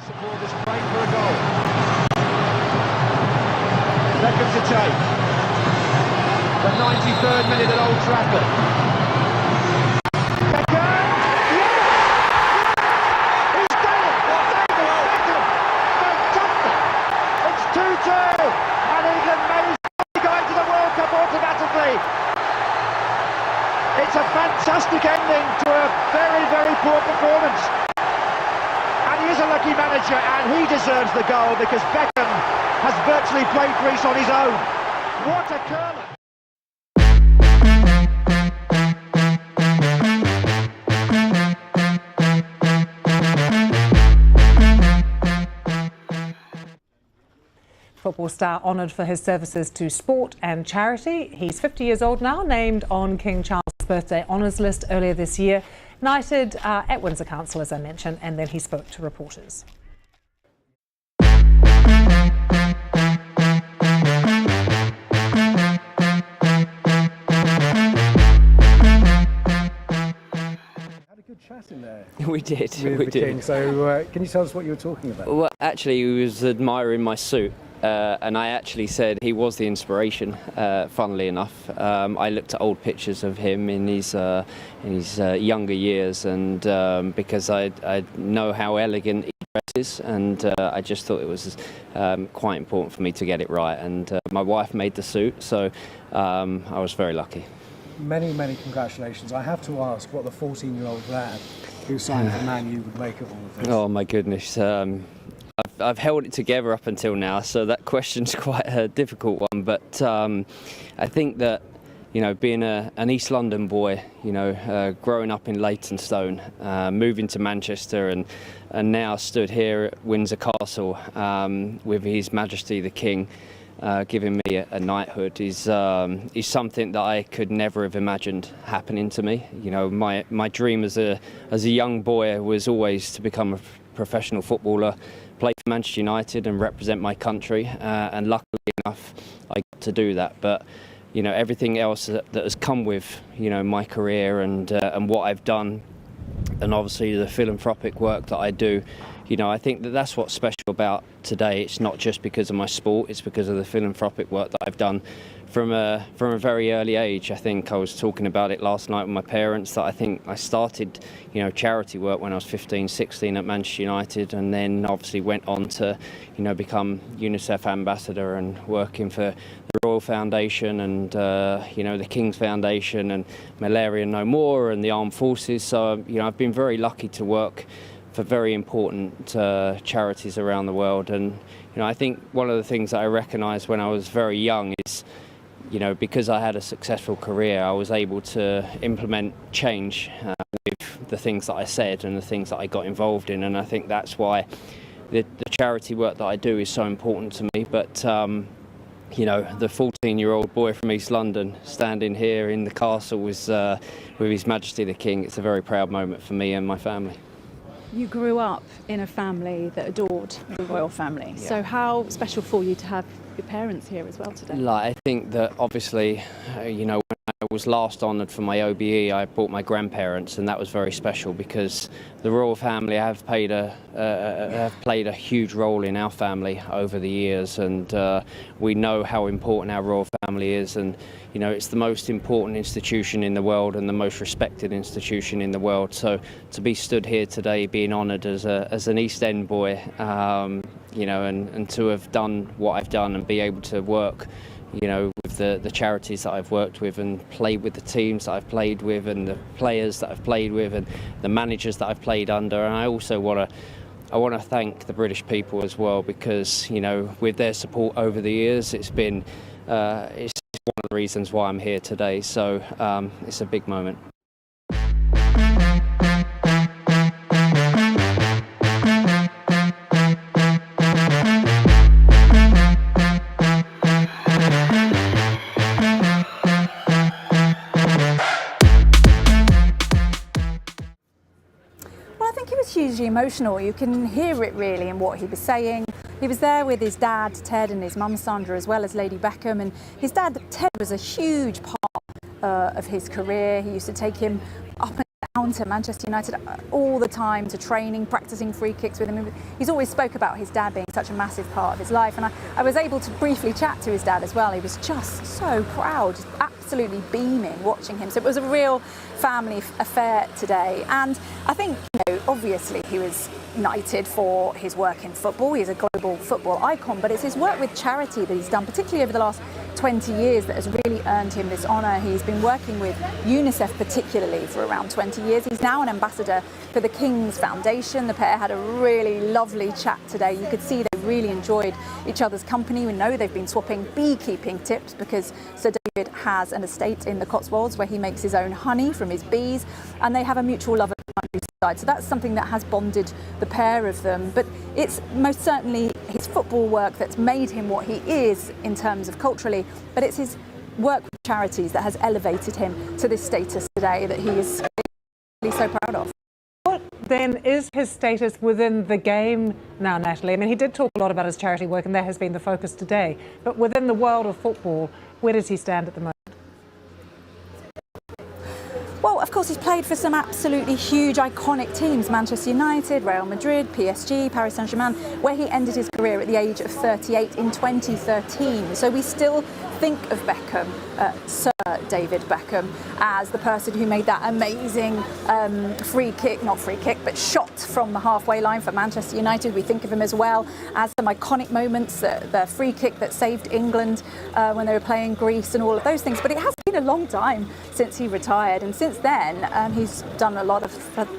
Supporters praying for a goal. Beckham to take. The 93rd minute at Old Trafford. Beckham! Yes! He's done it! David Beckham! Fantastic! It's 2-2 and England may go into the World Cup automatically. It's a fantastic ending to a very, very poor performance. He is a lucky manager and he deserves the goal because Beckham has virtually played Greece on his own. What a curler! Football star honoured for his services to sport and charity. He's 50 years old now, named on King Charles' birthday honours list earlier this year. Knighted at Windsor Council, as I mentioned, and then he spoke to reporters. Good chat in there. We did. King. So, can you tell us what you were talking about? Well, actually, he was admiring my suit, and I actually said he was the inspiration. Funnily enough, I looked at old pictures of him in his younger years, and because I know how elegant he dresses, and I just thought it was quite important for me to get it right. And my wife made the suit, so I was very lucky. Many, many congratulations. I have to ask what the 14-year-old lad who signed for Man U would make of all of this. Oh my goodness. I've held it together up until now, so that question's quite a difficult one. But I think that, you know, being an East London boy, you know, growing up in Leytonstone, moving to Manchester and now stood here at Windsor Castle with His Majesty the King, giving me a knighthood is something that I could never have imagined happening to me. You know, my dream as a young boy was always to become a professional footballer, play for Manchester United and represent my country, and luckily enough I got to do that. But you know, everything else that has come with, you know, my career and what I've done, and obviously the philanthropic work that I do, you know, I think that that's what's special about today. It's not just because of my sport, it's because of the philanthropic work that I've done from a very early age. I think I was talking about it last night with my parents, that I think I started, you know, charity work when I was 15, 16 at Manchester United, and then obviously went on to, you know, become UNICEF ambassador and working for the Royal Foundation and, you know, the King's Foundation and Malaria No More and the Armed Forces. So, you know, I've been very lucky to work for very important charities around the world. And you know, I think one of the things that I recognised when I was very young is, you know, because I had a successful career, I was able to implement change with the things that I said and the things that I got involved in. And I think that's why the charity work that I do is so important to me. But you know, the 14-year-old boy from East London standing here in the castle with His Majesty the King, it's a very proud moment for me and my family. You grew up in a family that adored the royal family. Yeah. So how special for you to have your parents here as well today? Like, I think that obviously, you know, when I was last honoured for my OBE, I brought my grandparents, and that was very special because the royal family have played a huge role in our family over the years, and we know how important our royal family is. And you know, it's the most important institution in the world and the most respected institution in the world. So to be stood here today, being honoured as an East End boy, you know, and to have done what I've done and be able to work, you know, with the charities that I've worked with and played with the teams that I've played with and the players that I've played with and the managers that I've played under. And I also want to thank the British people as well, because, you know, with their support over the years, it's been it's one of the reasons why I'm here today. So it's a big moment. Hugely emotional. You can hear it really in what he was saying. He was there with his dad Ted and his mum Sandra, as well as Lady Beckham, and his dad Ted was a huge part of his career. He used to take him up and down to Manchester United all the time, to training, practicing free kicks with him. He's always spoke about his dad being such a massive part of his life, and I was able to briefly chat to his dad as well. He was just so proud, just absolutely beaming watching him. So it was a real family affair today, and I think, obviously he was knighted for his work in football. He's a global football icon, but it's his work with charity that he's done, particularly over the last 20 years, that has really earned him this honour. He's been working with UNICEF particularly for around 20 years. He's now an ambassador for the King's Foundation. The pair had a really lovely chat today. You could see they really enjoyed each other's company. We know they've been swapping beekeeping tips because Sir David has an estate in the Cotswolds where he makes his own honey from his bees, and they have a mutual love of the countryside. So that's something that has bonded the pair of them. But it's most certainly his football work that's made him what he is in terms of culturally, but it's his work with charities that has elevated him to this status today that he is really so proud of. What then is his status within the game now, Natalie? I mean, he did talk a lot about his charity work, and that has been the focus today. But within the world of football, where does he stand at the moment? Well, of course, he's played for some absolutely huge, iconic teams: Manchester United, Real Madrid, PSG, Paris Saint-Germain, where he ended his career at the age of 38 in 2013. So we still think of Beckham, Sir David Beckham, as the person who made that amazing but shot from the halfway line for Manchester United. We think of him as well as some iconic moments, the free kick that saved England when they were playing Greece and all of those things. But it has been a long time since he retired, and since then he's done a lot of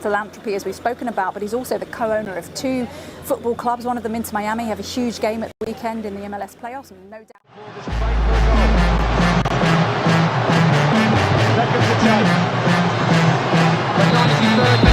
philanthropy, as we've spoken about, but he's also the co-owner of 2 football clubs, one of them Inter Miami, have a huge game at the weekend in the MLS playoffs, and no doubt. Beckham to take. The 93rd